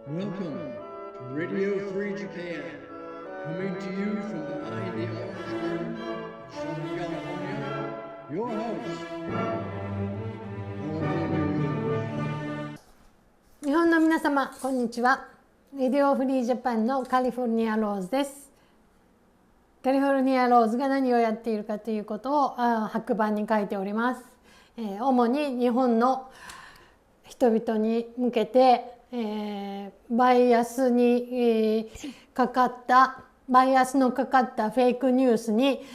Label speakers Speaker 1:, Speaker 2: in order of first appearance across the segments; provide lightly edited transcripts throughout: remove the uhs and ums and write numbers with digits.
Speaker 1: Welcome to Radio Free Japan, coming to you from behind the Orange Curtain of Southern California. Your host, California.
Speaker 2: 日本の皆様こんにちは。レディオフリージャパンのカリフォルニアローズです。カリフォルニアローズが何をやっているかということを白板に書いております。主に日本の人々に向けて、バイアスのかかったフェイクニュースに、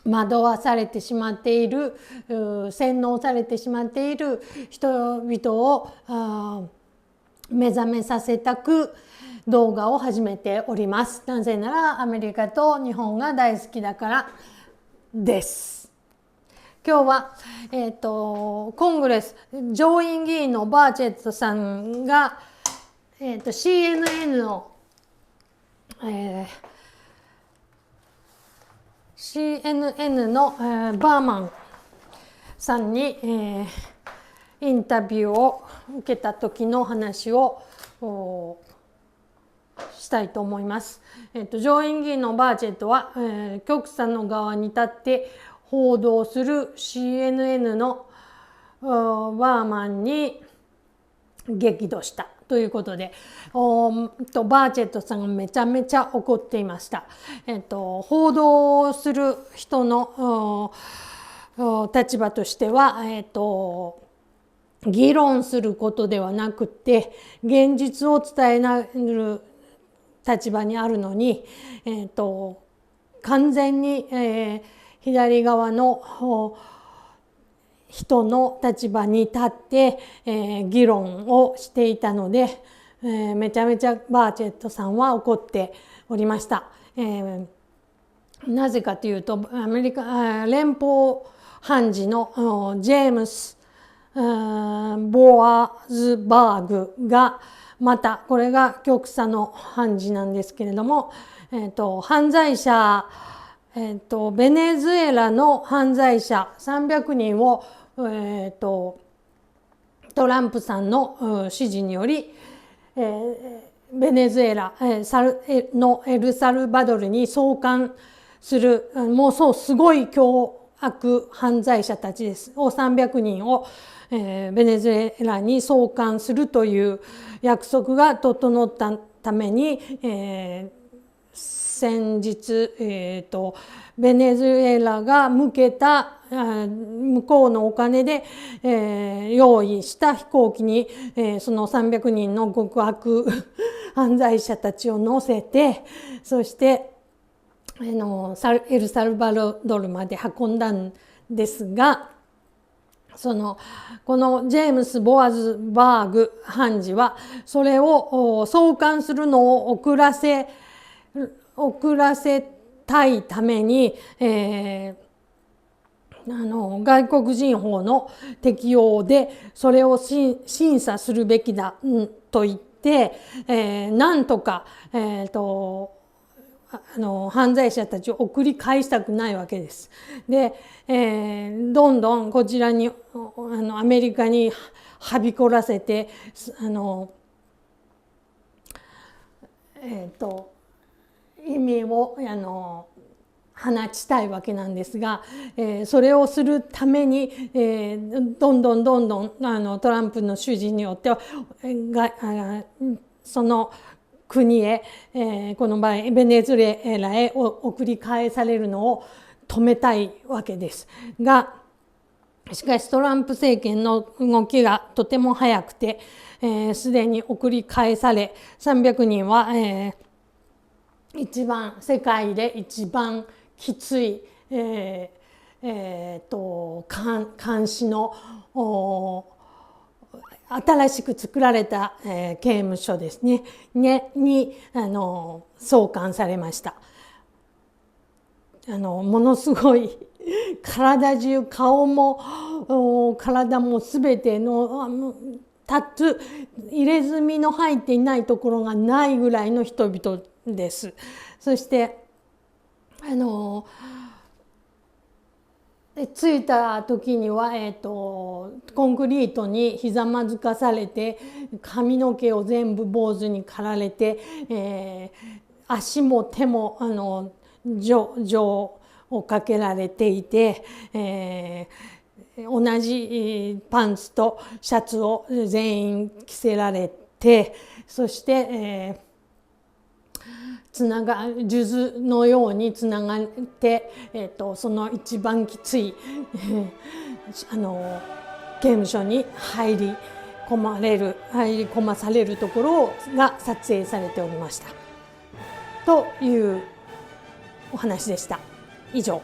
Speaker 2: 惑わされてしまっている、洗脳されてしまっている人々を目覚めさせたく動画を始めております。なぜならアメリカと日本が大好きだからです。今日は、コングレス上院議員のバーチェットさんが、CNN の、CNN の、バーマンさんに、インタビューを受けた時の話をしたいと思います。上院議員のバーチェットは、極左の側に立って報道する CNN のバーマンに激怒したということで、バーチェットさんがめちゃめちゃ怒っていました。報道する人の立場としては、議論することではなくて現実を伝える立場にあるのに、完全に、左側の人の立場に立って、議論をしていたので、めちゃめちゃバーチェットさんは怒っておりました。なぜかというとアメリカ連邦判事のジェームス・ボアズバーグがまたこれが極左の判事なんですけれども、犯罪者ベネズエラの犯罪者300人を、トランプさんの指示により、ベネズエラのエルサルバドルに送還するもうそうすごい凶悪犯罪者たちですを300人を、ベネズエラに送還するという約束が整ったために、先日、ベネズエラが向こうのお金で、用意した飛行機に、その300人の極悪犯罪者たちを乗せて、そしてエルサルバドルまで運んだんですが、このジェームス・ボアズバーグ判事はそれを送還するのを遅らせたいために、外国人法の適用でそれを審査するべきだ、と言って、なんとか、犯罪者たちを送り返したくないわけです。で、どんどんこちらにアメリカにはびこらせて意味を放ちたいわけなんですが、それをするために、どんどんトランプの指示によってその国へ、この場合ベネズエラへ送り返されるのを止めたいわけですが、しかしトランプ政権の動きがとても早くて、すでに送り返され300人は、世界で一番きつい、監視の新しく作られた、刑務所ですね、に送還されました。ものすごい体中顔も体も全てのタトゥー入れ墨の入っていないところがないぐらいの人々です。そして着いた時には、コンクリートにひざまずかされて髪の毛を全部坊主に刈られて、足も手も錠をかけられていて、同じパンツとシャツを全員着せられて、そして、数珠のようにつながって、その一番きつい刑務所に入り込まされるところが撮影されておりましたというお話でした。以上。